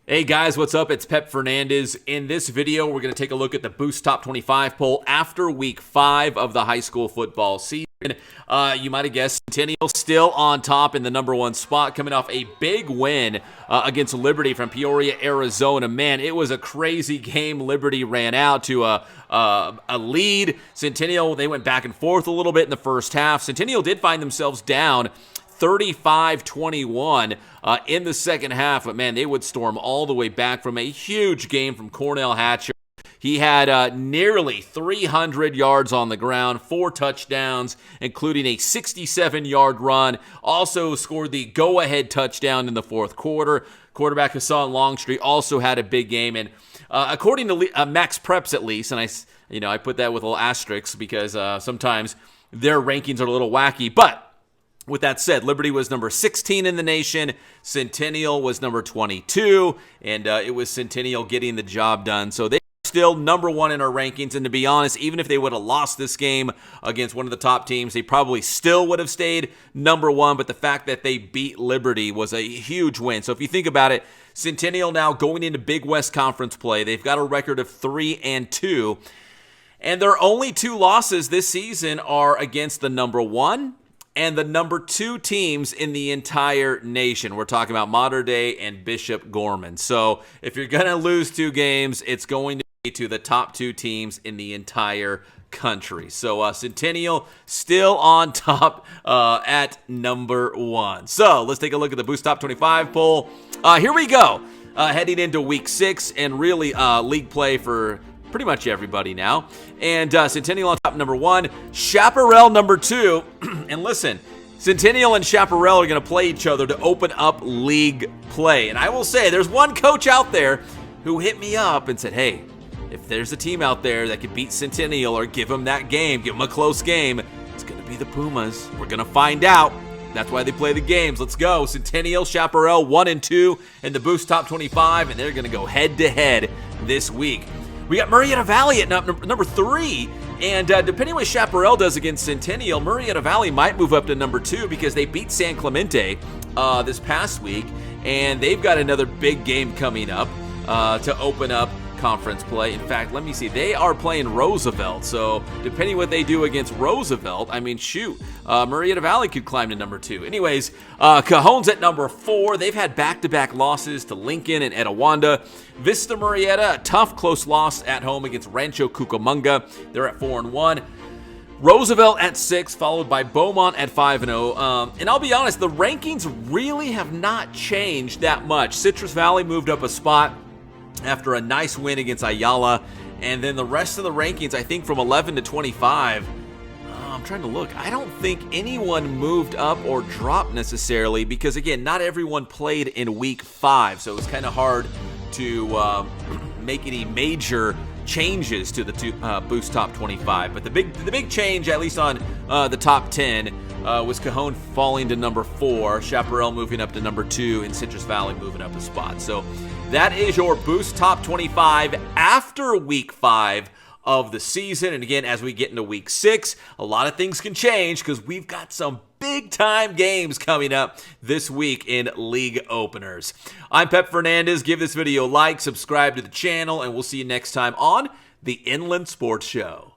Hey guys, what's up? It's Pep Fernandez. In this video, we're going to take a look at the Boost Top 25 poll after week 5 of the high school football season. You might have guessed Centennial still on top in the number 1 spot, coming off a big win against Liberty from Peoria, Arizona. Man, it was a crazy game. Liberty ran out to a lead. Centennial, they went back and forth a little bit in the first half. Centennial did find themselves down 35-21 in the second half, but man, they would storm all the way back from a huge game from Cornell Hatcher. He had nearly 300 yards on the ground, 4 touchdowns, including a 67-yard run. Also scored the go-ahead touchdown in the fourth quarter. Quarterback Hassan Longstreet also had a big game, and according to Max Preps at least, and I put that with a little asterisk because sometimes their rankings are a little wacky, but with that said, Liberty was number 16 in the nation, Centennial was number 22, and it was Centennial getting the job done. So they are still number 1 in our rankings, and to be honest, even if they would have lost this game against one of the top teams, they probably still would have stayed number 1, but the fact that they beat Liberty was a huge win. So if you think about it, Centennial now going into Big West Conference play, they've got a record of 3-2, and their only 2 losses this season are against the number 1 and the number 2 teams in the entire nation. We're talking about Mater Dei and Bishop Gorman. So if you're going to lose 2 games, it's going to be to the top 2 teams in the entire country. So Centennial still on top at number 1. So let's take a look at the Boost Top 25 poll. Here we go. Heading into week 6 and really league play for pretty much everybody now. And Centennial on top, number 1. Chaparral, number 2. And listen, Centennial and Chaparral are going to play each other to open up league play. And I will say, there's one coach out there who hit me up and said, hey, if there's a team out there that could beat Centennial or give them that game, give them a close game, it's going to be the Pumas. We're going to find out. That's why they play the games. Let's go. Centennial, Chaparral, 1-2 in the Boost Top 25, and they're going to go head-to-head this week. We got Murrieta Valley at number 3, and depending on what Chaparral does against Centennial, Murrieta Valley might move up to number 2 because they beat San Clemente this past week, and they've got another big game coming up to open up conference play. In fact, let me see. They are playing Roosevelt, so depending what they do against Roosevelt, I mean, shoot, Murrieta Valley could climb to number 2. Anyways, Cajon's at number 4. They've had back-to-back losses to Lincoln and Etiwanda. Vista Murrieta, a tough, close loss at home against Rancho Cucamonga. They're at 4-1. Roosevelt at 6, followed by Beaumont at 5-0. And I'll be honest, the rankings really have not changed that much. Citrus Valley moved up a spot after a nice win against Ayala, and then the rest of the rankings, I think from 11 to 25, I'm trying to look. I don't think anyone moved up or dropped necessarily because, again, not everyone played in week 5, so it was kind of hard to make any major changes to the Boost Top 25. But the big change, at least on the top 10, was Cajon falling to number 4, Chaparral moving up to number 2, and Citrus Valley moving up a spot. So that is your Boost Top 25 after week 5 of the season. And again, as we get into week 6, a lot of things can change because we've got some big-time games coming up this week in league openers. I'm Pep Fernandez. Give this video a like, subscribe to the channel, and we'll see you next time on the Inland Sports Show.